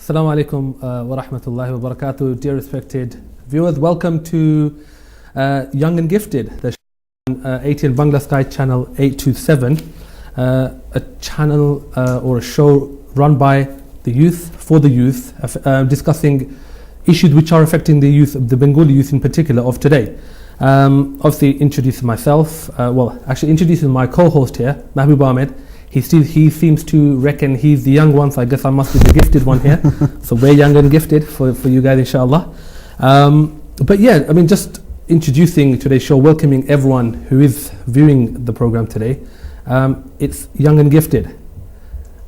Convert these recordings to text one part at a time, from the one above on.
Assalamu alaikum wa rahmatullahi wa barakatuh. Dear respected viewers, welcome to Young and Gifted, the ATN Bangla Sky channel 827, a channel or a show run by the youth, for the youth, discussing issues which are affecting the youth, the Bengali youth in particular of today. Obviously introducing myself, introducing my co-host here, Mahbub Ahmed. He seems to reckon he's the young one, so I guess I must be the gifted one here. So we're young and gifted for you guys, inshallah. But yeah, I mean, just introducing today's show, welcoming everyone who is viewing the program today. It's Young and Gifted.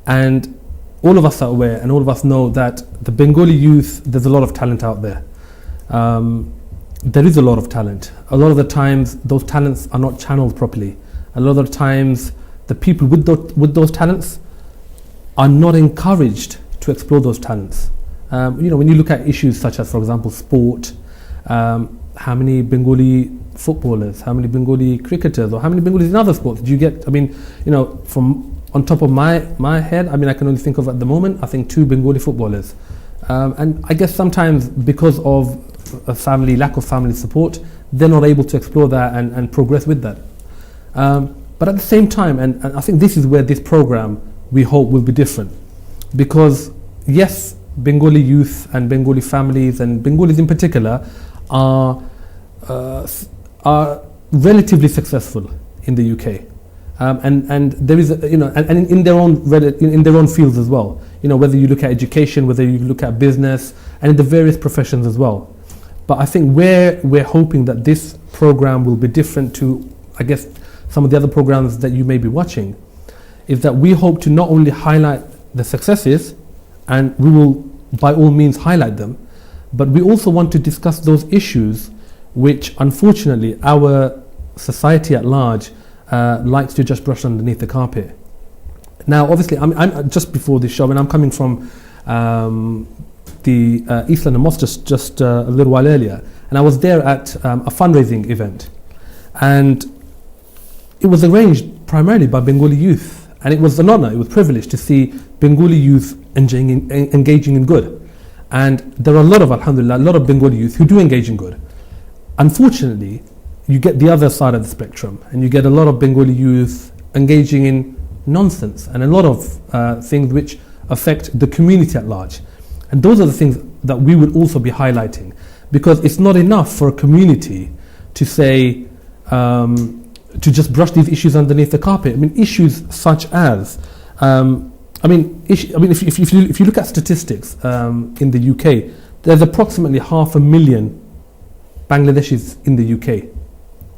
And all of us are aware and all of us know that the Bengali youth, there's a lot of talent out there. There is a lot of talent. A lot of the times, those talents are not channeled properly. A lot of the times, the people with those talents are not encouraged to explore those talents. When you look at issues such as, for example, sport, how many Bengali footballers, how many Bengali cricketers, or how many Bengalis in other sports do you get? I mean, from on top of my head, I mean, I can only think of at the moment, I think 2 Bengali footballers. And I guess sometimes because of lack of family support, they're not able to explore that and progress with that. But at the same time, and I think this is where this program, we hope, will be different. Because yes, Bengali youth and Bengali families and Bengalis in particular are relatively successful in the UK. And there is, and in their own fields as well. Whether you look at education, whether you look at business, and in the various professions as well. But I think where we're hoping that this program will be different to, I guess, some of the other programs that you may be watching, is that we hope to not only highlight the successes, and we will by all means highlight them, but we also want to discuss those issues which unfortunately our society at large likes to just brush underneath the carpet. Now obviously I'm just before this show, and I'm coming from the East London Mosque just a little while earlier, and I was there at a fundraising event, and it was arranged primarily by Bengali youth, and it was an honor, it was a privilege to see Bengali youth engaging in good. And there are alhamdulillah, a lot of Bengali youth who do engage in good. Unfortunately, you get the other side of the spectrum, and you get a lot of Bengali youth engaging in nonsense and a lot of things which affect the community at large. And those are the things that we would also be highlighting, because it's not enough for a community to say, to just brush these issues underneath the carpet. I mean, issues such as, if you look at statistics in the UK, there's approximately 500,000 Bangladeshis in the UK.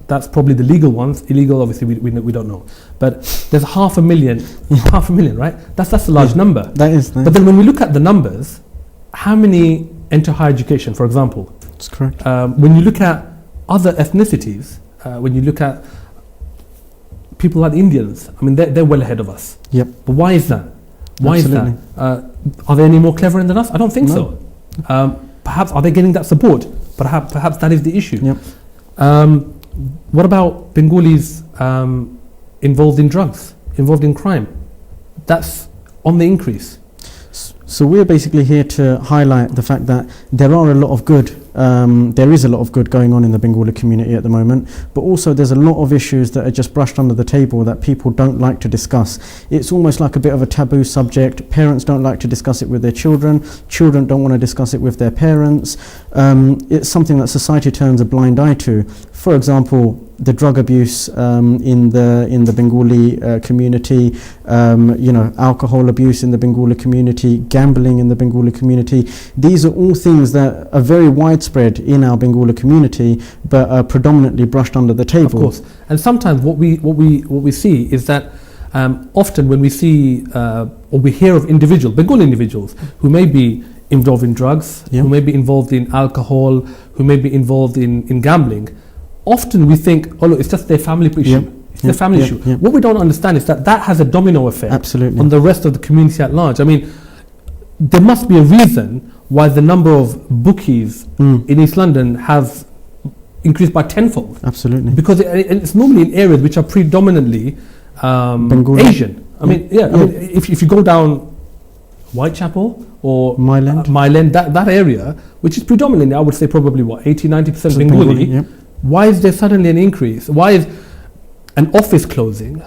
That's probably the legal ones. Illegal, obviously, we don't know. But there's 500,000, right? That's a large number. That is. But then when we look at the numbers, how many enter higher education, for example? That's correct. When you look at other ethnicities, when you look at people like Indians, I mean, they're well ahead of us. Yep. But why is that? Why Absolutely. is that? Are they any more clever than us? I don't think so. Perhaps are they getting that support? Perhaps that is the issue. Yep. What about Bengalis involved in drugs, involved in crime? That's on the increase. So we're basically here to highlight the fact that there is a lot of good going on in the Bengali community at the moment, but also there's a lot of issues that are just brushed under the table that people don't like to discuss. It's almost like a bit of a taboo subject. Parents don't like to discuss it with their children. Children don't want to discuss it with their parents. It's something that society turns a blind eye to. For example, the drug abuse in the Bengali community, alcohol abuse in the Bengali community, gambling in the Bengali community. These are all things that are very widespread in our Bengali community, but are predominantly brushed under the table. Of course, and sometimes what we see is that often when we see or we hear of Bengali individuals who may be involved in drugs, who may be involved in alcohol, who may be involved in gambling. Often we think, oh look, it's just their family issue. It's their family issue. What we don't understand is that has a domino effect on the rest of the community at large. I mean, there must be a reason why the number of bookies in East London have increased by tenfold. Absolutely. Because it's normally in areas which are predominantly Asian. I mean, if you go down Whitechapel or Myland. that area, which is predominantly, I would say probably 80-90% Bengali. Bengali, yep. Why is there suddenly an increase? Why is an office closing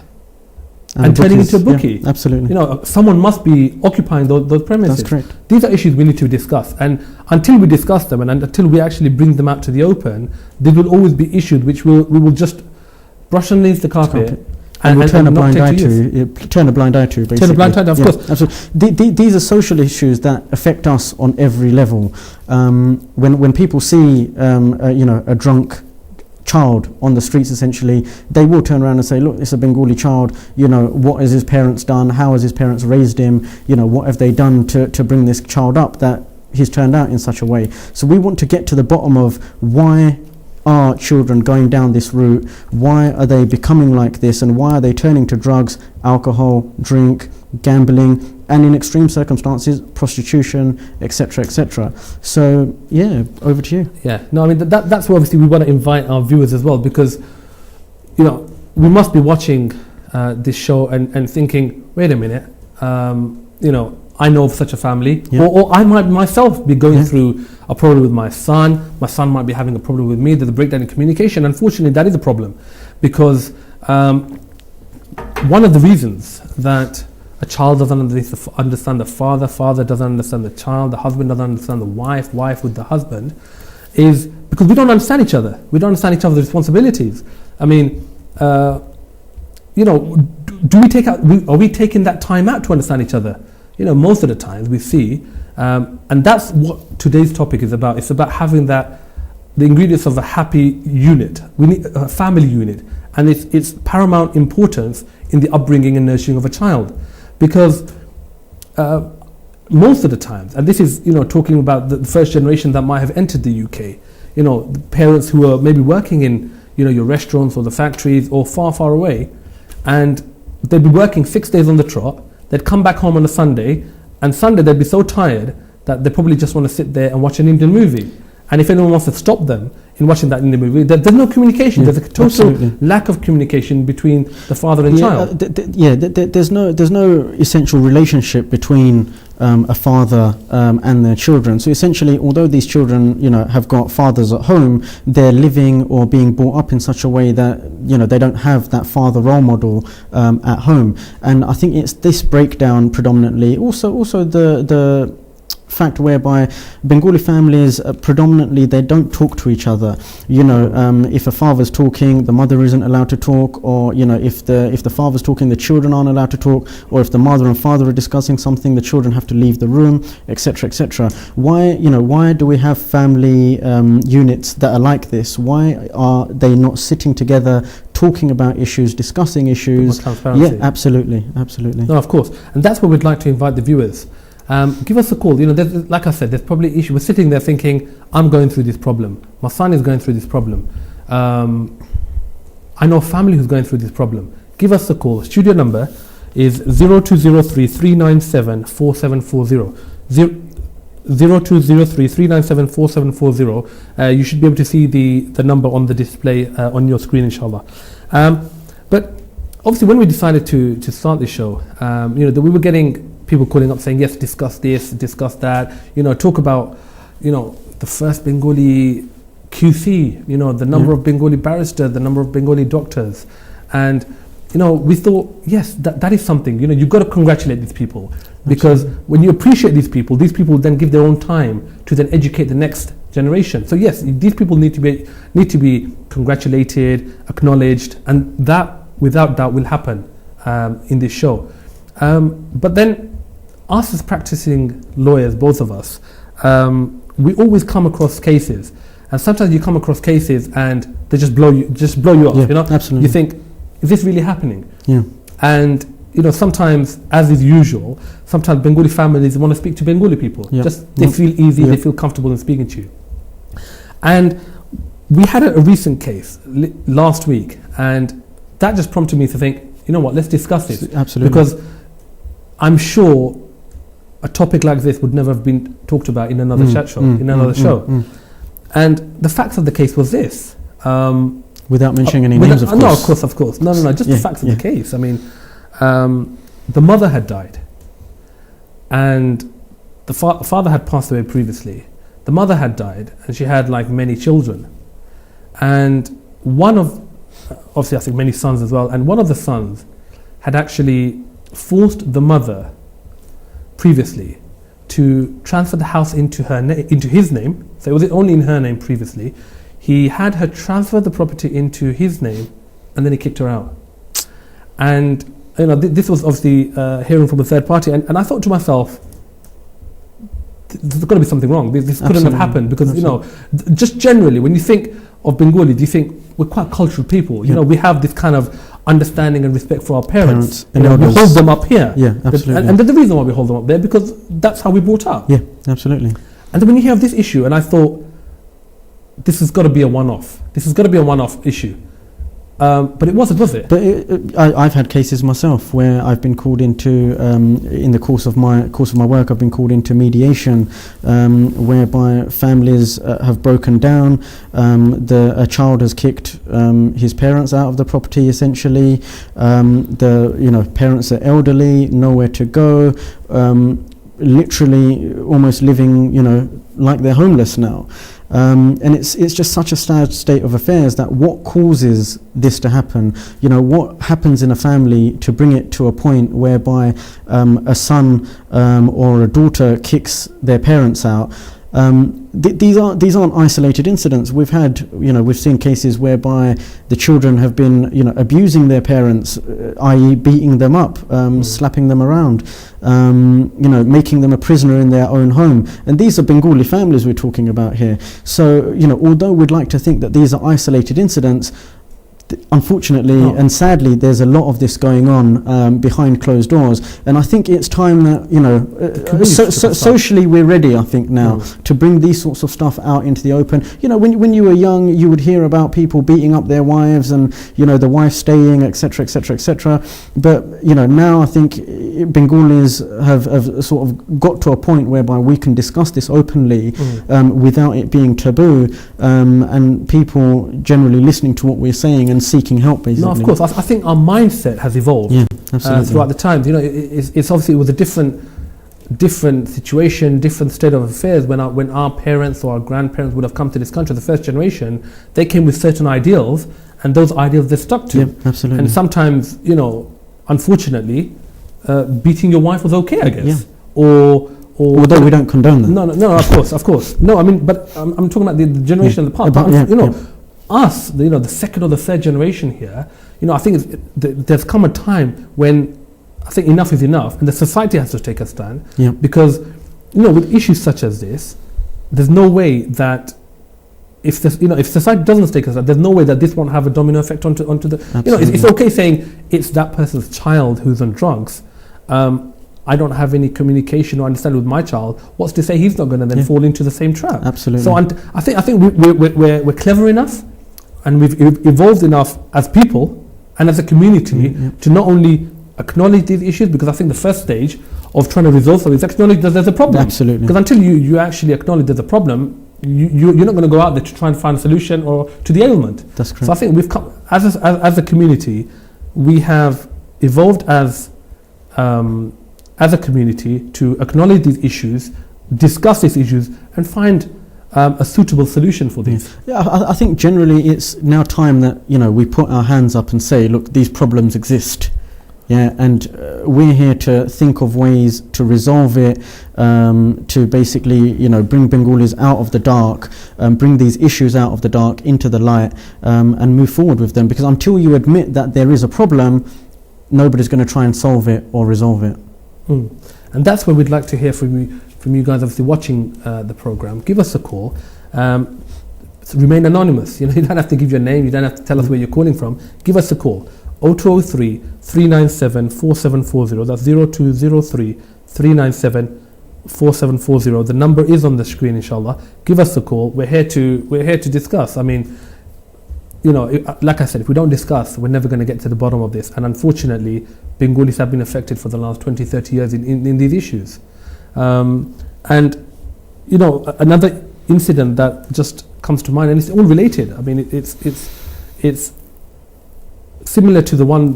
and turning into a bookie? Yeah, absolutely. You know, someone must be occupying those premises. That's correct. These are issues we need to discuss, and until we discuss them and until we actually bring them out to the open, there will always be issues which we will just brush underneath the carpet. And we'll turn a blind eye to, basically. Turn a blind eye, of course. Absolutely. These are social issues that affect us on every level. When people see, a drunk child on the streets, essentially, they will turn around and say, look, it's a Bengali child, what has his parents done? How has his parents raised him? What have they done to bring this child up that he's turned out in such a way? So we want to get to the bottom of why are children going down this route? Why are they becoming like this? And why are they turning to drugs, alcohol, drink, gambling, and in extreme circumstances, prostitution, etc., etc. So, yeah, over to you. Yeah, no, I mean, that's why obviously we want to invite our viewers as well, because, we must be watching this show and thinking, wait a minute, I know of such a family, or I might myself be going through a problem with my son might be having a problem with me, there's a breakdown in communication. Unfortunately, that is a problem, because one of the reasons that a child doesn't understand the father doesn't understand the child, the husband doesn't understand the wife with the husband, is because we don't understand each other. We don't understand each other's responsibilities. I mean, are we taking that time out to understand each other? Most of the times we see, and that's what today's topic is about. It's about having the ingredients of a happy unit. We need a family unit, and it's paramount importance in the upbringing and nurturing of a child, because most of the times, and this is talking about the first generation that might have entered the UK, the parents who are maybe working in your restaurants or the factories or far away, and they'd be working 6 days on the trot. They'd come back home on a Sunday, and Sunday they'd be so tired that they probably just want to sit there and watch an Indian movie. And if anyone wants to stop them in watching that Indian movie, there's no communication. There's a total lack of communication between the father and child. There's no essential relationship between a father and their children. So essentially, although these children, have got fathers at home, they're living or being brought up in such a way that they don't have that father role model at home. And I think it's this breakdown predominantly. Also the fact whereby Bengali families predominantly they don't talk to each other. If a father's talking, the mother isn't allowed to talk, or if the father's talking, the children aren't allowed to talk, or if the mother and father are discussing something, the children have to leave the room, etc., etc. Why do we have family units that are like this? Why are they not sitting together, talking about issues, discussing issues? Transparency. Yeah, absolutely. No, of course, and that's what we'd like to invite the viewers. Give us a call. Like I said, there's probably issue. We're sitting there thinking, I'm going through this problem. My son is going through this problem. I know a family who's going through this problem. Give us a call. Studio number is 0203 397 4740. 0203 397 4740. You should be able to see the number on the display on your screen, inshallah. But obviously, when we decided to start this show, that we were getting people calling up saying, yes, discuss this, discuss that, talk about, the first Bengali QC, the number of Bengali barristers, the number of Bengali doctors. And, we thought, yes, that is something, you've got to congratulate these people. Because when you appreciate these people then give their own time to then educate the next generation. So yes, these people need to be congratulated, acknowledged, and that, without doubt, will happen in this show. But then, us as practicing lawyers, both of us, we always come across cases, and sometimes you come across cases and they just blow you off. Absolutely. You think, is this really happening? Yeah. And sometimes, as is usual, sometimes Bengali families want to speak to Bengali people. They feel easy, they feel comfortable in speaking to you. And we had a recent case last week, and that just prompted me to think, let's discuss this. Absolutely. Because I'm sure a topic like this would never have been talked about in another chat show, show. And the facts of the case was this. Without mentioning any names, of course. No, of course. No, just the facts of the case. I mean, the mother had died. and the father had passed away previously. The mother had died, and she had like many children, and one of, obviously I think many sons as well, and one of the sons had actually forced the mother previously to transfer the house into his name. So it was only in her name previously. He had her transfer the property into his name, and then he kicked her out. And this was obviously hearing from a third party, and I thought to myself, there's got to be something wrong. This couldn't have happened, because just generally when you think of Bengali, do you think we're quite cultural people? We have this kind of understanding and respect for our parents. And we hold them up here. Yeah, absolutely. And the reason why we hold them up there, because that's how we brought up. Yeah, absolutely. And then when you have this issue, and I thought, this has got to be a one-off. This has got to be a one-off issue. But it wasn't, was it? But I've had cases myself where I've been called into, in the course of my work, I've been called into mediation, whereby families have broken down. A child has kicked his parents out of the property. Essentially, the parents are elderly, nowhere to go, literally almost living, like they're homeless now. And it's just such a sad state of affairs that what causes this to happen, what happens in a family to bring it to a point whereby a son or a daughter kicks their parents out. These aren't isolated incidents. We've seen cases whereby the children have been, abusing their parents, i.e. beating them up, slapping them around, making them a prisoner in their own home. And these are Bengali families we're talking about here. So, although we'd like to think that these are isolated incidents, unfortunately and sadly there's a lot of this going on behind closed doors, and I think it's time that socially we're ready, I think now, to bring these sorts of stuff out into the open. When you were young, you would hear about people beating up their wives and the wife staying, etc, etc, etc. But now I think Bengalis have sort of got to a point whereby we can discuss this openly without it being taboo, and people generally listening to what we're saying and seeking help, basically. No, of course. I think our mindset has evolved throughout the times. It's obviously it was a different situation, different state of affairs when our parents or our grandparents would have come to this country, the first generation. They came with certain ideals, and those ideals they stuck to. Yeah, absolutely. And sometimes, unfortunately, beating your wife was okay, I guess. Yeah. Or although we don't condone that. No, of course. No, I mean, but I'm talking about the generation of the past. Us, the second or the third generation here, I think there's come a time when I think enough is enough, and the society has to take a stand. Yeah. Because, with issues such as this, there's no way that if society doesn't take a stand, there's no way that this won't have a domino effect onto the. It's okay saying it's that person's child who's on drugs. I don't have any communication or understanding with my child. What's to say he's not going to then fall into the same trap? Absolutely. So I think we're clever enough, and we've evolved enough as people and as a community to not only acknowledge these issues, because I think the first stage of trying to resolve something is acknowledge that there's a problem. Absolutely. Because until you actually acknowledge there's a problem, you're not going to go out there to try and find a solution or to the ailment. That's correct. So I think we've come as a community, we have evolved as a community to acknowledge these issues, discuss these issues, and find a suitable solution for these. Yeah, I think generally it's now time that we put our hands up and say, look, these problems exist. Yeah, and we're here to think of ways to resolve it, to basically, bring Bengalis out of the dark, bring these issues out of the dark into the light, and move forward with them. Because until you admit that there is a problem, nobody's going to try and solve it or resolve it. And that's where we'd like to hear from you guys, obviously watching the program. Give us a call. Remain anonymous. You don't have to give your name. You don't have to tell us where you're calling from. Give us a call. 0203 397 4740. That's 0203 397 4740. The number is on the screen, inshallah. Give us a call. We're here to discuss. I mean, like I said, if we don't discuss, we're never going to get to the bottom of this. And unfortunately, Bengalis have been affected for the last 20, 30 years in these issues. And another incident that just comes to mind, and it's all related. I mean, it's similar to the one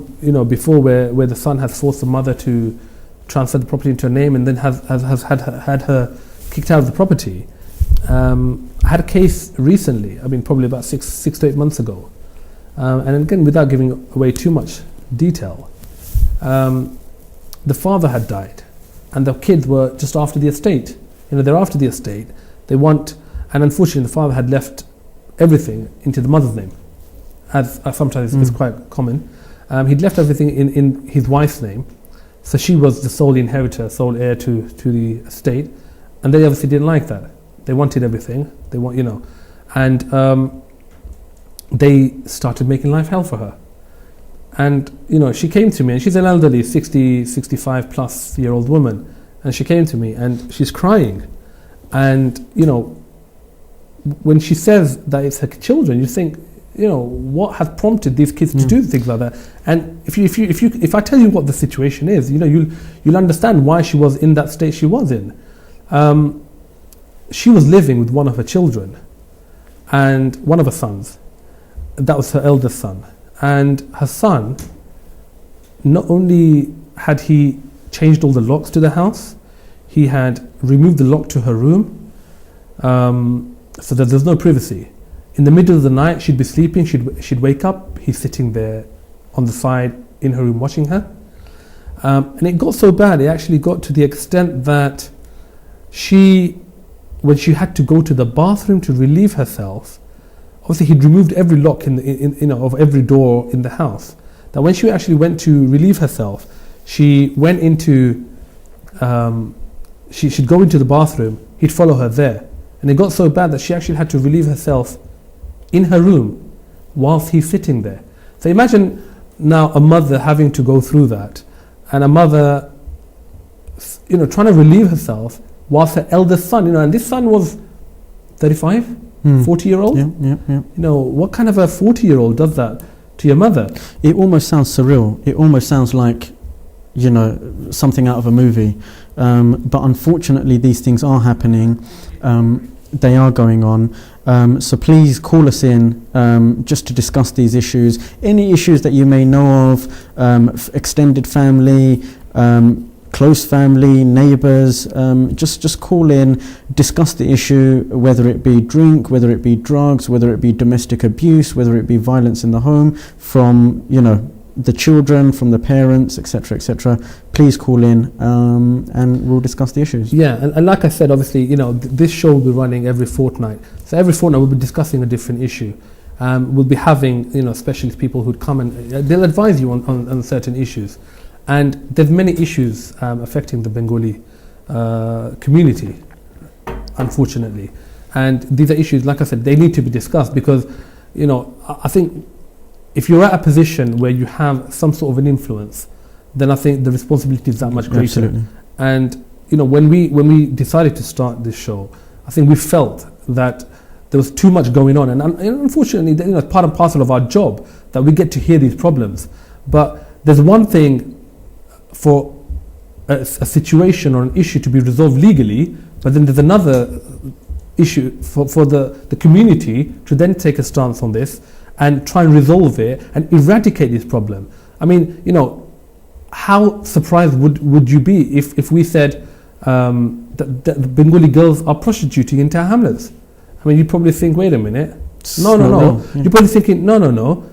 before, where the son has forced the mother to transferred the property into her name and then has had her kicked out of the property. I had a case recently, I mean probably about six to 8 months ago, and again without giving away too much detail, the father had died and the kids were just after the estate. They're after the estate, they want, and unfortunately the father had left everything into the mother's name, as sometimes is quite common. He'd left everything in his wife's name, so she was the sole inheritor, sole heir to the estate, and they obviously didn't like that. They wanted everything. They want, and they started making life hell for her. And she came to me, and she's an elderly, 60, 65 plus year old woman, and she came to me and she's crying, and when she says that it's her children, you think, what has prompted these kids to do things like that? And if I tell you what the situation is, you'll understand why she was in that state she was in. She was living with one of her children and one of her sons. That was her eldest son. And her son, not only had he changed all the locks to the house, he had removed the lock to her room, so that there's no privacy. In the middle of the night, she'd be sleeping, she'd wake up, he's sitting there on the side in her room watching her. And it got so bad, it actually got to the extent that when she had to go to the bathroom to relieve herself, obviously he'd removed every lock of every door in the house. That when she actually went to relieve herself, she went into, she'd go into the bathroom, he'd follow her there. And it got so bad that she actually had to relieve herself in her room whilst he's sitting there. So imagine now a mother having to go through that, and a mother, trying to relieve herself whilst her eldest son, and this son was 35, 40-year-old. Yeah. What kind of a 40-year-old does that to your mother? It almost sounds surreal. It almost sounds like, something out of a movie. But unfortunately, these things are happening. They are going on. So please call us in just to discuss these issues. Any issues that you may know of, extended family, close family, neighbours, just call in, discuss the issue, whether it be drink, whether it be drugs, whether it be domestic abuse, whether it be violence in the home, from, the children, from the parents, etc., etc. Please call in and we'll discuss the issues. Yeah, and like I said, obviously, this show will be running every fortnight. So every fortnight we'll be discussing a different issue. We'll be having, specialist people who'd come and they'll advise you on certain issues. And there's many issues affecting the Bengali community, unfortunately. And these are issues, like I said, they need to be discussed because, I think if you're at a position where you have some sort of an influence, then I think the responsibility is that much greater. Absolutely. And when we decided to start this show, I think we felt that there was too much going on, and unfortunately, it's part and parcel of our job that we get to hear these problems. But there's one thing for a situation or an issue to be resolved legally, but then there's another issue for the community to then take a stance on this and try and resolve it and eradicate this problem. I mean, how surprised would you be if we said that the Bengali girls are prostituting into our hamlets? I mean, you'd probably think, wait a minute. No. Yeah. You're probably thinking, no.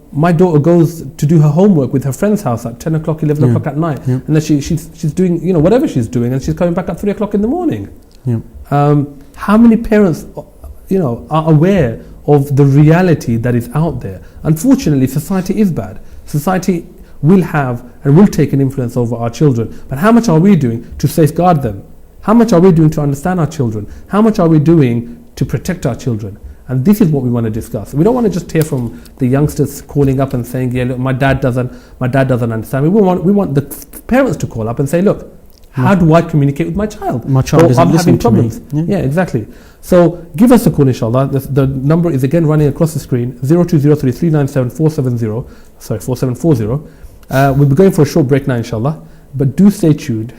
My daughter goes to do her homework with her friend's house at 10 o'clock, 11 o'clock at night. Yeah. And then she's doing, whatever she's doing, and she's coming back at 3 o'clock in the morning. Yeah. How many parents, are aware of the reality that is out there? Unfortunately, society is bad. Society will have and will take an influence over our children. But how much are we doing to safeguard them? How much are we doing to understand our children? How much are we doing to protect our children? And this is what we want to discuss. We don't want to just hear from the youngsters calling up and saying, yeah, look, my dad doesn't understand. We want the parents to call up and say, look, how do I communicate with my child? My child isn't listening to me. Yeah, exactly. So give us a call, inshallah. The number is again running across the screen, 0203397470. Sorry, 4740. We'll be going for a short break now, inshallah. But do stay tuned.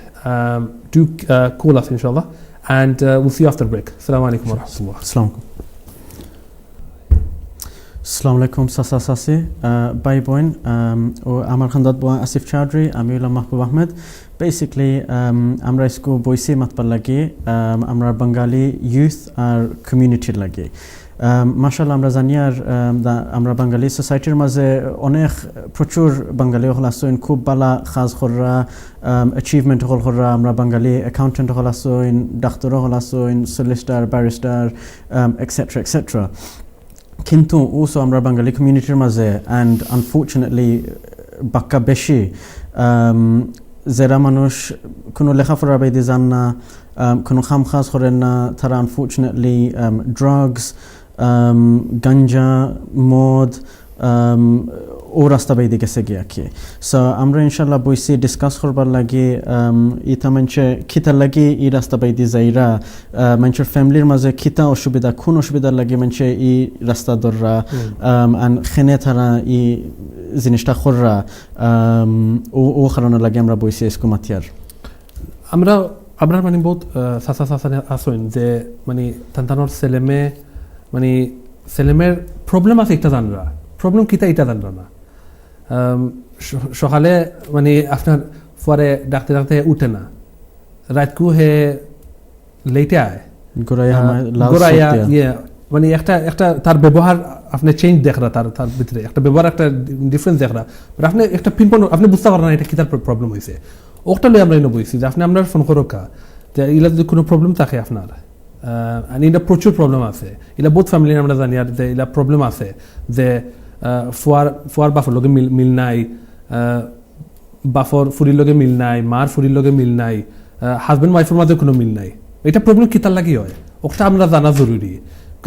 Do call us, inshallah. And we'll see you after the break. Assalamu alaikum wa rahmatullah. Assalamu alaikum. আসসালামু আলাইকুম সাসা সাসি by বোন ও আমার খান্দাত বোয়া আসিফ চৌধুরী আমি হলাম মাহবুব Ahmed basically আমরা school বইসি মাতবার লাগে আমরা বাঙালি ইউথ আর কমিউনিটির লাগে মাশাআল্লাহ আমরা জানি আর আমরা বাঙালি সোসাইটির মাঝে অনেক প্রচুর বাঙালি হল আসেন খুব বালা খাজ খররা অ্যাচিভমেন্ট হল খররা আমরা বাঙালি অ্যাকাউন্টেন্ট হল আসেন ডাক্তার হল আসেন সলিসিটর ব্যারিস্টার এটসেট্রা এটসেট্রা কিন্তু ওসো আমরা বাঙালি কমিউনিটির মাঝে অ্যান্ড আনফর্চুনেটলি বাক্কা বেশি যারা মানুষ কোনো লেখাপড়ার বাইরে যান না কোনো খাম খাজ করেন না তারা আনফর্চুনেটলি ড্রাগস গাঞ্জা মদ ও রাস্তা বাইরে গেছে গিয়া কি সো আমরা ইনশাল্লাহ বইসি ডিসকাস করবার লাগে ইতা মানুষে খিতার লাগে ই রাস্তা বাইরে যাইরা মানুষের ফ্যামিলির মাঝে খিতা অসুবিধা খুন অসুবিধার লাগে মানুষে ই রাস্তা দররা আন খেনে তারা ই জিনিসটা কররা ও কারণে লাগে আমরা বইসি স্কুমাতিয়ার আমরা আপনার মানে বহুত সাসা সাসা আসেন যে মানে তান্তানোর ছেলেমেয়ে মানে ছেলেমেয়ের প্রবলেম আছে একটা জানরা প্রবলেম কিতা এটা জানরা না সকালে মানে আপনার পরে ডাকতে ডাকতে উঠে না রাতকু হে লেটে আয় গোড়াইয়া ইয়ে মানে একটা তার ব্যবহার আপনি চেঞ্জ দেখরা তার ভিতরে একটা ব্যবহার একটা ডিফারেন্স দেখরা বাট আপনি একটা পিনপয়েন্ট আপনি বুঝতে পারেন না এটা কি তার প্রবলেম হয়েছে ওটা লই আমরা এনে বইছি যে আপনি আপনার ফোন করো কা যে এগুলা যদি কোনো প্রবলেম থাকে আপনার এটা প্রচুর প্রবলেম আছে এটা বহুত ফ্যামিলি আমরা জানি আর যে এটা প্রবলেম আছে যে ফুয়ার বাফর লগে মিল নাই বাফর ফুরির লগে মিল নাই মার ফুরির লগে মিল নাই হাজবেন্ড ওয়াইফের মাঝে কোনো মিল নাই এটা প্রবলেম কিতার লাগি হয় ওটা আমরা জানা জরুরি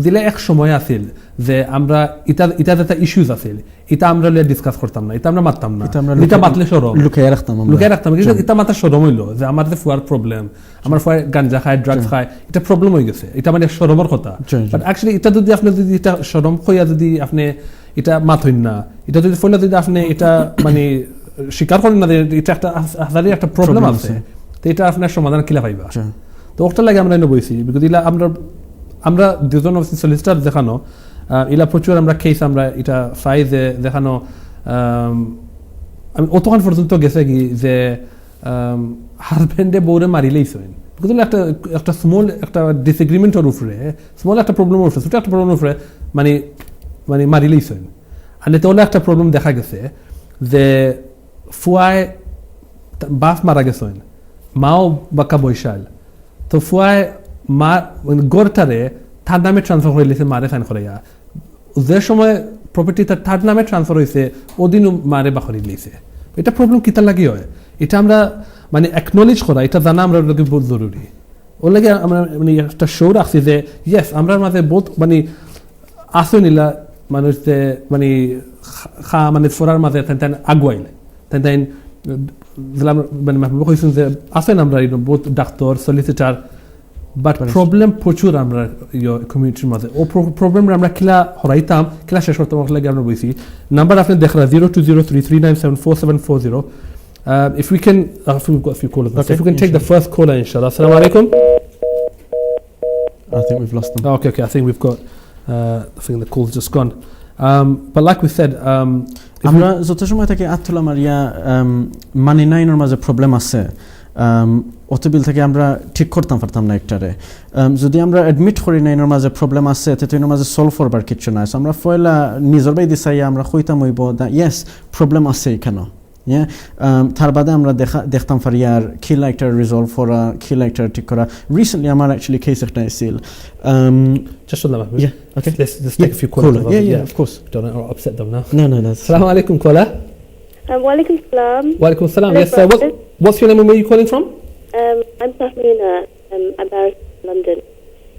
দিলে এক সময় আছিল যে আমরা এটা যেটা ইস্যুজ আছিল এটা আমরা ডিসকাস করতাম না এটা আমরা মারতাম না এটা মাতলে সরম লুকাই রাখতাম কিন্তু এটা মাথার সরম হইলো যে আমার যে ফুয়ার প্রবলেম আমার ফুয়ার গাঞ্জা খায় ড্রাগস খায় এটা প্রবলেম হয়ে গেছে এটা মানে সরমের কথা বাট অ্যাকচুয়ালি এটা যদি আপনি যদি এটা সরম হইয়া যদি আপনি এটা মাথইন না এটা যদি ফলে যদি আপনি এটা মানে স্বীকার করেন না এটা একটা হাজারি একটা প্রবলেম আছে তো এটা আপনার সমাধান কিলা পাইবা তো ওটা লাগে আমরা এনে বইছি বিকজ ইলা আমরা দুজন সলিসিটর দেখানো ইলা প্রচুর আমরা কেস আমরা এটা পাই যে দেখানো আমি অতক্ষণ পর্যন্ত গেছে কি যে হাজবেন্ডে বউরে মারিলেইছেন বিকজ একটা স্মল একটা ডিসএগ্রিমেন্টের উপরে স্মল একটা প্রবলেমের উপরে ছোট একটা প্রবলেমের উপরে মানে মানে মারিলেইছেন আর তাহলে একটা প্রবলেম দেখা গেছে যে ফুয়ায় বাপ মারা গেছেন মাও বাক্কা বৈশাল তো ফুয়ায় মা গড়টারে তার নামে ট্রান্সফার করে লিখে মারে সাইন করাইয়া যে সময় প্রপার্টি তার নামে ট্রান্সফার হয়েছে ওদিনও মারে বাখরি লিখছে এটা প্রবলেম কিতার লাগি হয় এটা আমরা মানে অ্যাকনোলেজ করা এটা জানা আমরা লোকে বহুত জরুরি ওর লাগে আমরা মানে একটা শো রাখছি যে ইয়েস আমরা মাঝে বহুত মানে আসে নিলা মানুষ যে মানে মানে ফোরার মাঝে তেন আগুয়াইল তেন মানে কইছেন যে আসেন আমরা বহুত ডাক্তার সলিসিটার বাট প্রবলেম প্রচুর আমরা কমিউনিটির মাঝে ও প্রবলেম আমরা কিলা হরাইতাম কিলা শেষ করতাম লাগে আমরা বলছি নাম্বার আপনি দেখরা 020339744740 if we can we've got a few callers if we can take the first caller inshallah assalamu alaikum I think we've lost them okay I think we've got I think the call's just gone but like we said আমরা যত সময় থেকে আত্মলা মারিয়া মানি নাইনের মাঝে problem আছে অতবিল থেকে আমরা ঠিক করতাম পারতাম না একটারে যদি আমরা অ্যাডমিট করি না এর মাঝে প্রবলেম আছে তো এর মাঝে সলভ করবার কিছু নাই আমরা ফয়লা নিজের বাই দিছাই আমরা কইতাম হইব ইয়েস প্রবলেম আছে এখানে তার বাদে আমরা দেখতাম পারি আর খিলা একটা রিজলভ করা খিলা একটা ঠিক করা রিসেন্টলি আমার অ্যাকচুয়ালি কেস একটা ছিল just on that okay let's take a few callers yeah of course don't upset them now no assalamu alaikum caller wa alaikum salam yes what's your name and where are you calling from I'm Tahmina I'm based in London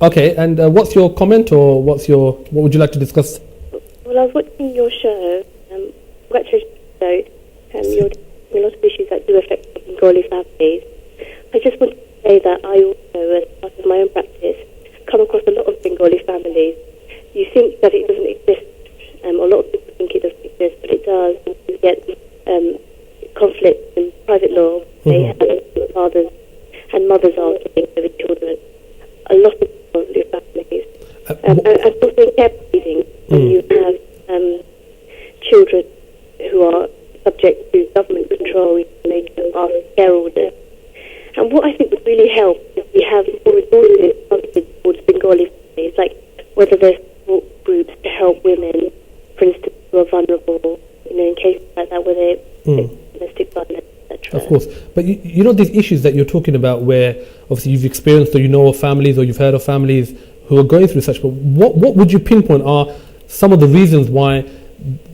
okay and what's your comment or what would you like to discuss well I was watching your show you're discussing a lot of issues that do affect Bengali families. I just want to say that I also, as part of my own practice, come across a lot of Bengali families. You think that it doesn't exist, a lot of people think it doesn't exist, but it does. You get conflict in private law. They have fathers and mothers arguing over children. A lot of Bengali families. And also in care proceedings, when you have children who are subject to government control in relation to care orders. And what I think would really help is we have more resources targeted towards Bengali families, like whether there's support groups to help women, for instance, who are vulnerable, in cases like that where they domestic violence, etc. Of course. But you know these issues that you're talking about where obviously you've experienced or you know of families or you've heard of families who are going through such, but what would you pinpoint are some of the reasons why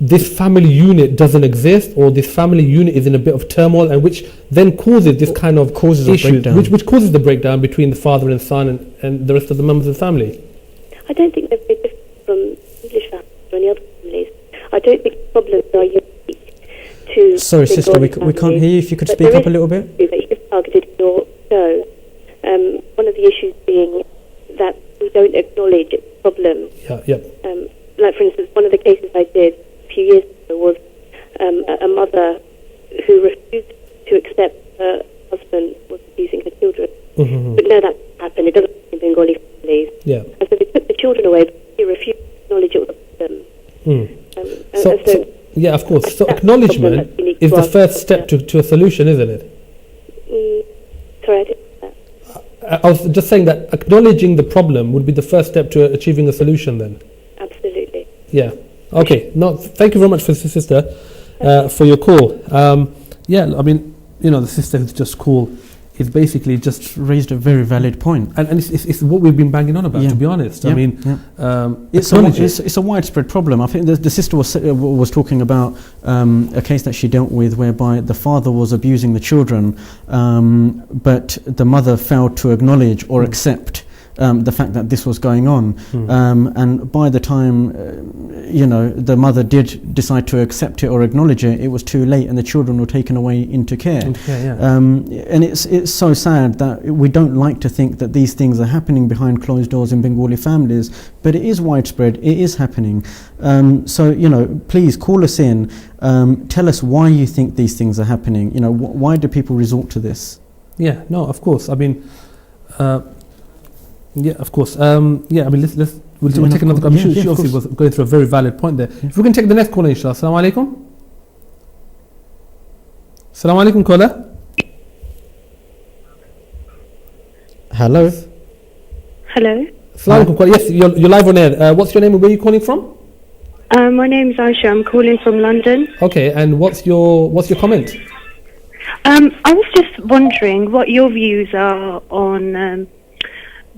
this family unit doesn't exist, or this family unit is in a bit of turmoil, and which then causes this kind of issue, which causes the breakdown between the father and son and the rest of the members of the family? I don't think they're very different from English families or any other families. I don't think the problems are unique to... Sorry, sister, we can't hear you. If you could speak up a little bit. That you've targeted in your show. One of the issues being that we don't acknowledge the problem. Yeah. Like, for instance, one of the cases I did a few years ago was a mother who refused to accept her husband was abusing her children. Mm-hmm. But no, that happened. It doesn't happen in Bengali families. Yeah. And so they took the children away, but he refused to acknowledge it was a problem. So, yeah, of course. So acknowledgement is the first step to a solution, isn't it? Sorry, I didn't know that. I was just saying that acknowledging the problem would be the first step to achieving a solution then. Absolutely. Yeah. Okay. No, thank you very much, sister, for your call. Yeah, I mean, the sister who's just called is basically just raised a very valid point. And it's what we've been banging on about, to be honest. I mean, it's a widespread problem. I think the sister was talking about a case that she dealt with whereby the father was abusing the children, but the mother failed to acknowledge or accept the fact that this was going on, and by the time the mother did decide to accept it or acknowledge it, it was too late, and the children were taken away into care. And it's so sad that we don't like to think that these things are happening behind closed doors in Bengali families, but it is widespread. It is happening. So please call us in. Tell us why you think these things are happening. Why do people resort to this? Yeah. No. Of course. I mean. Yeah, of course. I mean, we'll take another. I'm sure she obviously was going through a very valid point there. Yeah. If we can take the next caller, inshallah. Assalamu alaikum. Assalamu alaikum, caller. Hello. Hello. Assalamu alaikum, caller. Yes, you're live on air. What's your name and where are you calling from? My name is Aisha. I'm calling from London. Okay, and what's your comment? I was just wondering what your views are on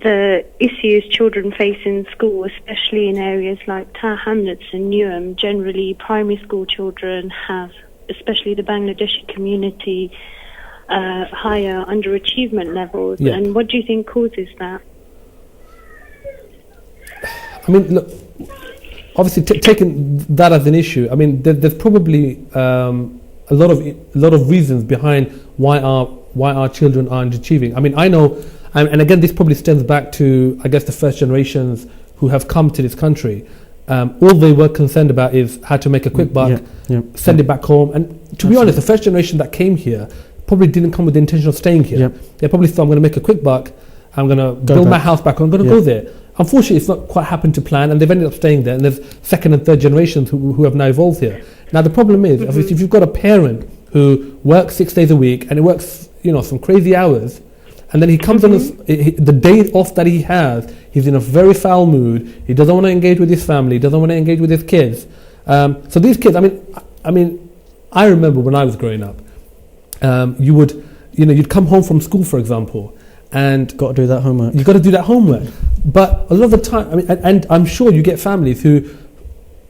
the issues children face in school, especially in areas like Tar Hamlets and Newham. Generally, primary school children have, especially the Bangladeshi community, higher underachievement levels. Yeah. And what do you think causes that? I mean, look, obviously taking that as an issue, I mean, there's probably a lot of reasons behind why our children aren't achieving. I mean, I know. And again, this probably stems back to, I guess, the first generations who have come to this country. All they were concerned about is how to make a quick buck, send it back home. And to be honest, the first generation that came here probably didn't come with the intention of staying here. They probably thought, I'm going to make a quick buck, I'm going to build my house back, I'm going to go there. Unfortunately, it's not quite happened to plan, and they've ended up staying there. And there's second and third generations who have now evolved here. Now, the problem is, obviously, if you've got a parent who works 6 days a week, and he works, some crazy hours, and then he comes on the day off that he has, he's in a very foul mood. He doesn't want to engage with his family. He doesn't want to engage with his kids. So these kids, I mean, I remember when I was growing up, you'd come home from school, for example, and got to do that homework. You got to do that homework. But a lot of the time, I mean, and I'm sure you get families who,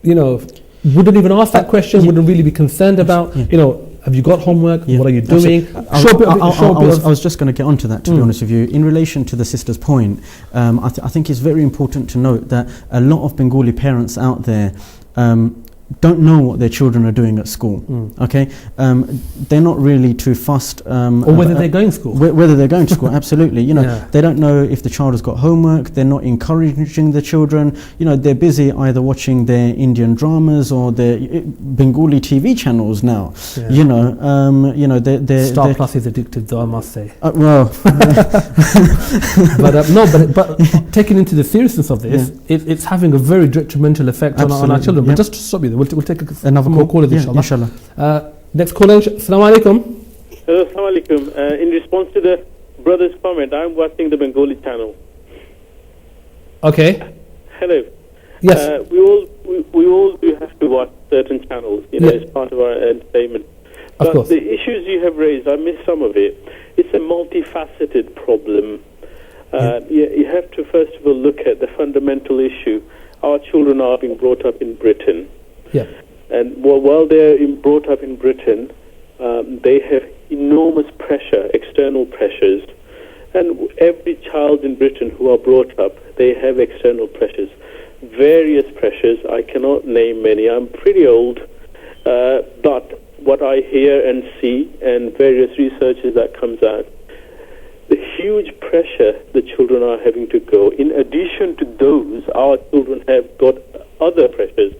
wouldn't even ask that question, wouldn't really be concerned about, have you got homework? What are you doing? I was just going to get onto that, to be honest with you. In relation to the sister's point, I think it's very important to note that a lot of Bengali parents out there don't know what their children are doing at school. Okay, they're not really too fussed. Or whether they're going to school. Whether they're going to school, absolutely. You know, Yeah. they don't know if the child has got homework. They're not encouraging the children. You know, they're busy either watching their Indian dramas or their Bengali TV channels now. Yeah. You know, they're Star Plus is addictive, though, I must say. well, But taking into the seriousness of this, it's having a very detrimental effect on our Absolutely, children. yeah. But just to stop you, we'll take another more call. callers, Yeah, inshallah. inshallah. Next caller, Assalamu alaikum. Hello, Assalamu alaikum. In response to the brother's comment, I'm watching the Bengali channel. Okay. Hello. Yes. We all do have to watch certain channels, you know, Yeah. as part of our entertainment. Of But course. the issues you have raised, I missed some of it. It's a multifaceted problem. You have to first of all look at the fundamental issue. Our children are being brought up in Britain. Yeah. And while they're brought up in Britain, they have enormous pressure, external pressures. And every child in Britain who are brought up, they have external pressures. Various pressures, I cannot name many. I'm pretty old, but what I hear and see and various researches that comes out, the huge pressure the children are having to go. In addition to those, our children have got other pressures,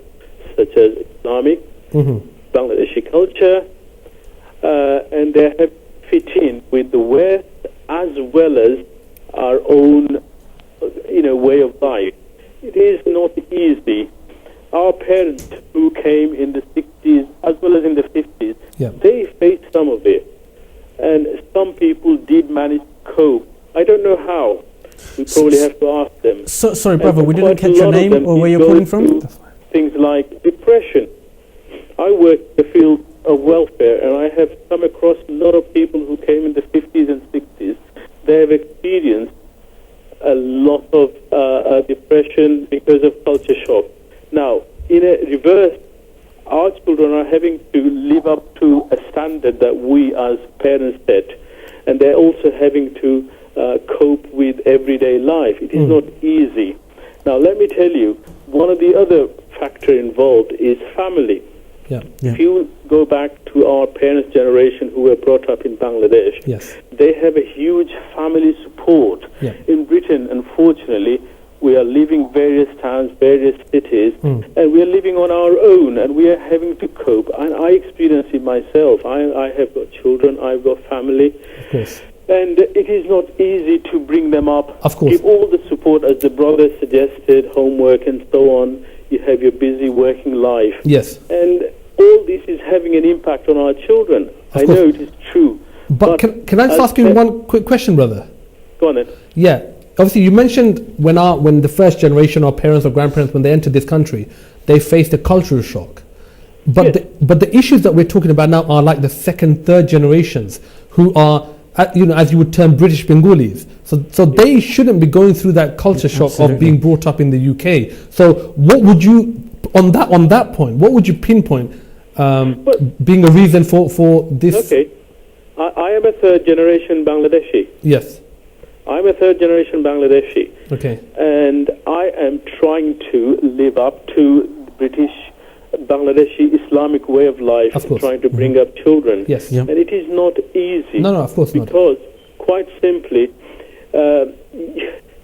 such as Islamic, Bangladeshi culture, and they have fit in with the West as well as our own, way of life. It is not easy. Our parents who came in the 60s as well as in the 50s, Yeah. they faced some of it. And some people did manage to cope. I don't know how. We probably have to ask them. So, sorry, brother, And we didn't quite a catch your lot of name them or where did you're go calling from. through things like depression. I work in the field of welfare, and I have come across a lot of people who came in the 50s and 60s. They have experienced a lot of depression because of culture shock. Now, in a reverse, our children are having to live up to a standard that we as parents set, and they're also having to cope with everyday life. It is not easy. Now, let me tell you, one of the other factor involved is family. Yeah. Yeah. If you go back to our parents' generation who were brought up in Bangladesh, Yes. they have a huge family support. Yeah. In Britain, unfortunately, we are leaving various towns, various cities, and we are living on our own, and we are having to cope. And I experience it myself. I have got children, I've got family, Of course. and it is not easy to bring them up. Of course. Give all the support, as the brother suggested, homework and so on. You have your busy working life. Yes. And all this is having an impact on our children. I course. know it is true. But can I just as ask you pa- one quick question, brother? Go on then. Yeah. Obviously, you mentioned when the first generation, or parents or grandparents, when they entered this country, they faced a cultural shock. But Yes. but the issues that we're talking about now are like the second, third generations who are, as you would term, British Bengalis. So they shouldn't be going through that culture shock absolutely. of being brought up in the UK. So what would you, on that point, what would you pinpoint being a reason for this? Okay. I am a third generation Bangladeshi. Yes. I'm a third generation Bangladeshi. Okay. And I am trying to live up to British Bangladeshi Islamic way of life, Of course. trying to bring up children. Yes. Yeah. And it is not easy. No, of course not. Because, quite simply,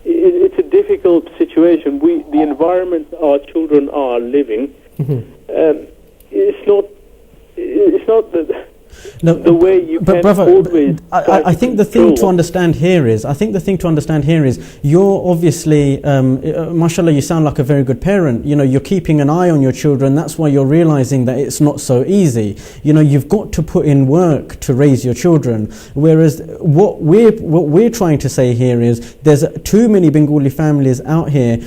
it's a difficult situation. The environment our children are living, it's not the way you but can brother, always. I think the thing to understand here is, you're obviously, mashallah, you sound like a very good parent. You're keeping an eye on your children. That's why you're realizing that it's not so easy. You've got to put in work to raise your children. Whereas what we're trying to say here is, there's too many Bengali families out here.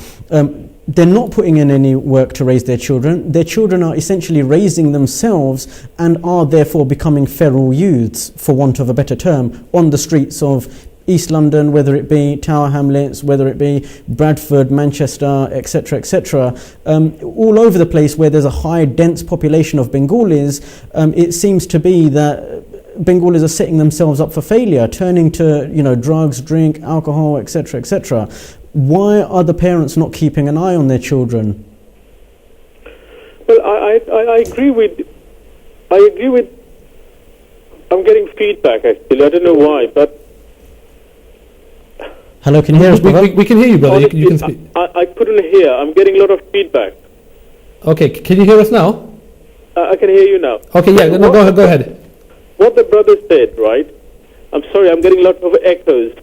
They're not putting in any work to raise their children. Their children are essentially raising themselves and are therefore becoming feral youths, for want of a better term, on the streets of East London, whether it be Tower Hamlets, whether it be Bradford, Manchester, etc., etc. All over the place where there's a high, dense population of Bengalis, it seems to be that Bengalis are setting themselves up for failure, turning to drugs, drink, alcohol, etc., etc. Why are the parents not keeping an eye on their children? Well, I agree with. I'm getting feedback actually. I don't know why, but Hello, can you hear us, brother? We can hear you, brother. honestly, You can speak. I couldn't hear. I'm getting a lot of feedback. Okay, can you hear us now? I can hear you now. Okay, yeah, no, go ahead. What the brother said, right? I'm sorry, I'm getting lots of echoes.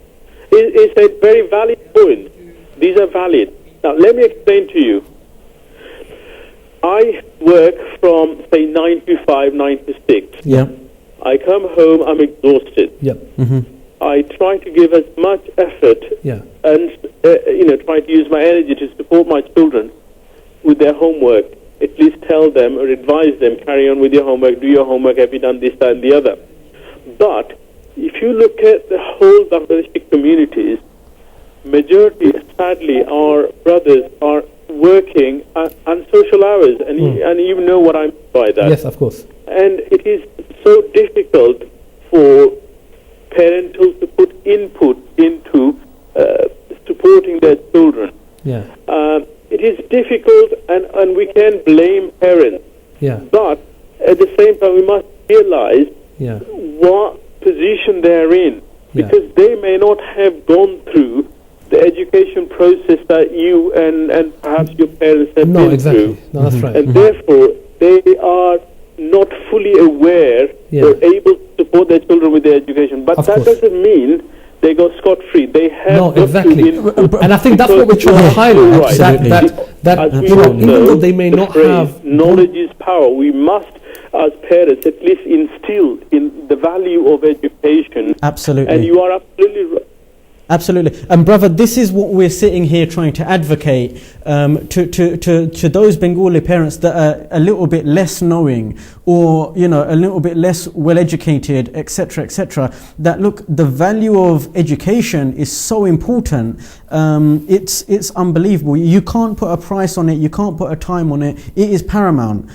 Is a very valid point. These are valid. Now, let me explain to you. I work from, say, 9 to 5, 9 to 6. Yeah. I come home, I'm exhausted. Yep. I try to give as much effort Yeah. and, try to use my energy to support my children with their homework. At least tell them or advise them, carry on with your homework, do your homework, have you done this, that, and the other. But if you look at the whole Bangladeshi communities, majority, sadly, our brothers are working on social hours, and you know what I mean by that. Yes, of course. And it is so difficult for parental to put input into supporting their children. Yeah. It is difficult, and we can blame parents. Yeah. But at the same time, we must realize Yeah. what position they're in, Yeah. because they may not have gone through the education process that you and perhaps your parents have No, been exactly. through. No, that's right. And therefore, they are not fully aware Yeah. or able to support their children with their education. But Of that course. doesn't mean they go scot-free. They have No, got to exactly. input. And I think that's what we're trying to highlight. Right. That As we you know, all even know, though they may the not phrase, have knowledge is power, we must, as parents, at least instill in the value of education. Absolutely. And you are absolutely right. Absolutely. And brother, this is what we're sitting here trying to advocate to those Bengali parents that are a little bit less knowing, or a little bit less well educated, etc., that look, the value of education is so important. It's unbelievable. You can't put a price on it, you can't put a time on it. It is paramount.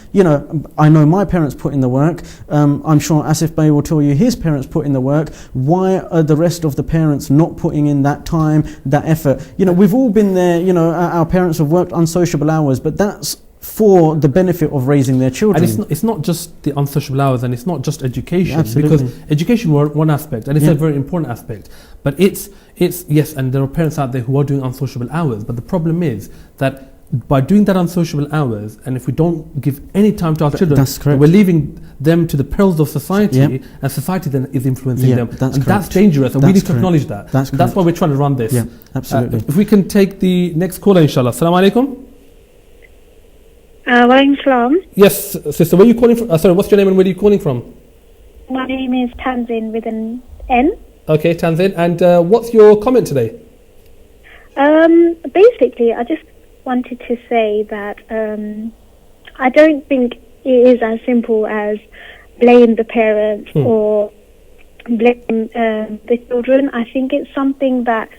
I know my parents put in the work. I'm sure Asif Bey will tell you his parents put in the work. Why are the rest of the parents not putting in that time, that effort? We've all been there. Our parents have worked unsociable hours, but that's for the benefit of raising their children. And it's not just the unsociable hours, and it's not just education. Absolutely. Because education was one aspect, and it's a very important aspect. But it's yes, and there are parents out there who are doing unsociable hours. But the problem is that by doing that unsociable hours, and if we don't give any time to our children, that's correct. we're leaving them to the perils of society, Yep. and society then is influencing them. That's and correct. that's dangerous, and we need to acknowledge that. That's That's why we're trying to run this. Yeah, absolutely. If we can take the next caller, inshallah. Assalamu alaikum. Walaikum salam. Yes, sister, where are you calling from? Sorry, what's your name and where are you calling from? My name is Tanzin with an N. Okay, Tanzin. And what's your comment today? Basically, I just wanted to say that I don't think it is as simple as blame the parents or blame the children. I think it's something that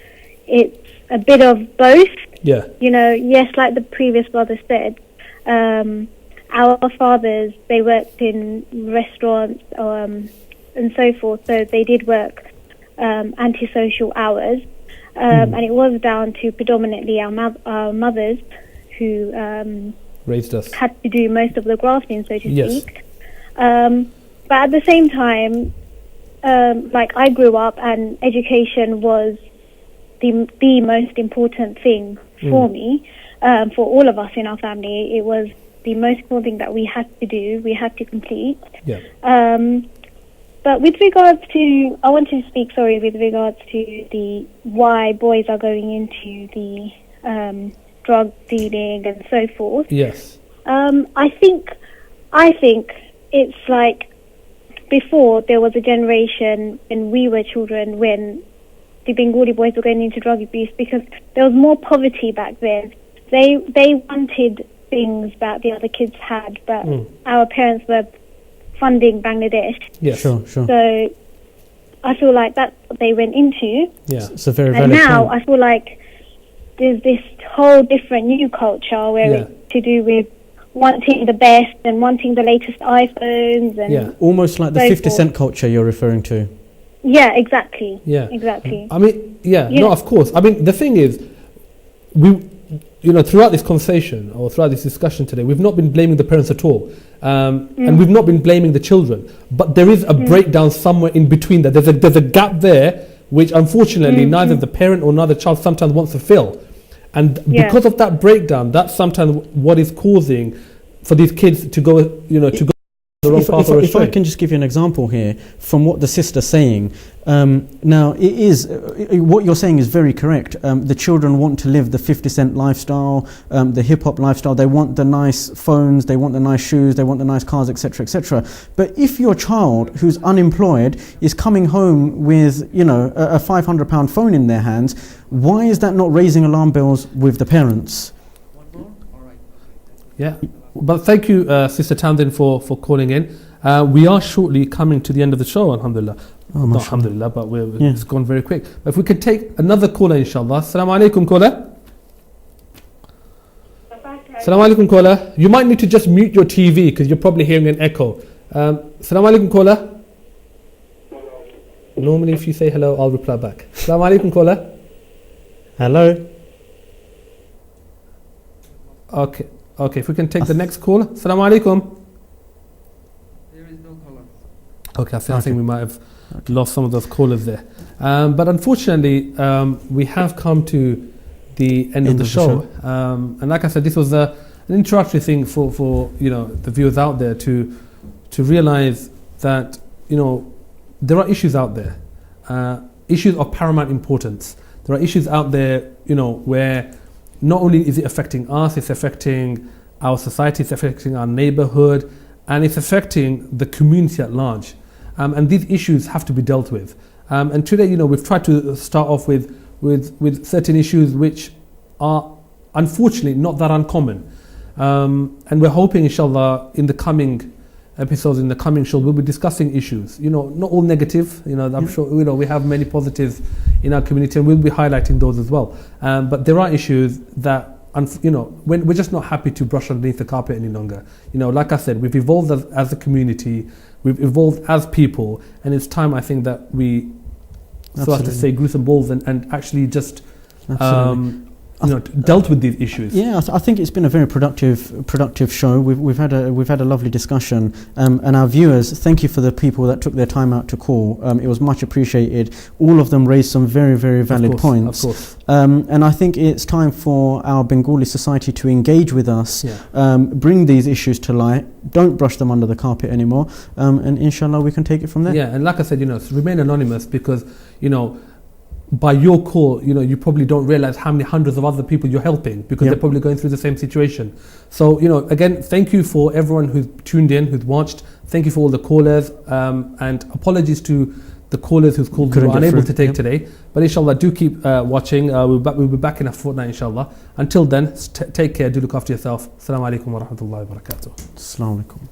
it's a bit of both. Yeah. Yes, like the previous brother said, our fathers, they worked in restaurants and so forth, so they did work antisocial hours, and it was down to predominantly our mothers who raised us, had to do most of the grafting, so to Yes. speak. But at the same time, like I grew up and education was the most important thing for me, for all of us in our family. It was the most important thing that we had to do, we had to complete. Yeah. But with regards to, I want to speak, with regards to the why boys are going into the drug dealing and so forth. Yes. I think it's like before there was a generation when we were children when the Bengali boys were going into drug abuse because there was more poverty back then. They wanted things that the other kids had, but our parents were funding Bangladesh. Yes. Sure. So I feel like that's what they went into. Yeah. It's a very And valid now point. I feel like there's this whole different new culture where it's to do with wanting the best and wanting the latest iPhones and Almost like the so 50 forth. Cent culture you're referring to. Yeah, exactly. Yeah. Exactly. I mean, Yeah. no, of course. I mean, the thing is, throughout this conversation or throughout this discussion today, we've not been blaming the parents at all. And we've not been blaming the children. But there is a breakdown somewhere in between that. There's a gap there, which unfortunately neither the parent or neither child sometimes wants to fill. And because of that breakdown, that's sometimes what is causing for these kids to go, to go the wrong path or if I astray. can just give you an example here from what the sister's saying. Now, it is what you're saying is very correct. The children want to live the 50 Cent lifestyle, the hip-hop lifestyle. They want the nice phones, they want the nice shoes, they want the nice cars, etc., etc. But if your child who's unemployed is coming home with, a £500 phone in their hands, why is that not raising alarm bells with the parents? Yeah. But thank you, Sister Townsend, for calling in. We are shortly coming to the end of the show, alhamdulillah. Not alhamdulillah, but it's gone very quick. But if we could take another caller, inshallah. Assalamu alaikum, caller. Assalamu alaikum, caller. You might need to just mute your TV because you're probably hearing an echo. Assalamu alaikum, caller. Normally, if you say hello, I'll reply back. Assalamu alaikum, caller. Hello. Okay, if we can take the next call. Assalamu alaikum. There is no caller. Okay, I think we might have lost some of those callers there. But unfortunately, we have come to the end of the show. And like I said, this was an introductory thing for the viewers out there to realize that there are issues out there, issues of paramount importance. There are issues out there, where not only is it affecting us, it's affecting our society, it's affecting our neighborhood, and it's affecting the community at large. And these issues have to be dealt with. And today, we've tried to start off with certain issues which are unfortunately not that uncommon. And we're hoping, inshallah, in the coming episodes, in the coming show, we'll be discussing issues. Not all negative. I'm sure we have many positives in our community, and we'll be highlighting those as well. But there are issues that when we're just not happy to brush underneath the carpet any longer. Like I said, we've evolved as a community, we've evolved as people, and it's time, I think, that we, so as to say, grew some balls and actually just dealt with these issues. Yeah, I think it's been a very productive show. We've had a lovely discussion, and our viewers, thank you for the people that took their time out to call. It was much appreciated. All of them raised some very, very valid points. Of course. And I think it's time for our Bengali society to engage with us, bring these issues to light, don't brush them under the carpet anymore, and inshallah we can take it from there. Yeah, and like I said, remain anonymous because, by your call, you probably don't realize how many hundreds of other people you're helping because they're probably going through the same situation. So, again, thank you for everyone who's tuned in, who's watched. Thank you for all the callers, and apologies to the callers whose calls we were unable to take today. But inshallah, do keep watching. We'll be back in a fortnight, inshallah. Until then, take care, do look after yourself. Assalamu alaikum wa rahmatullahi wa barakatuh. Assalamu alaikum.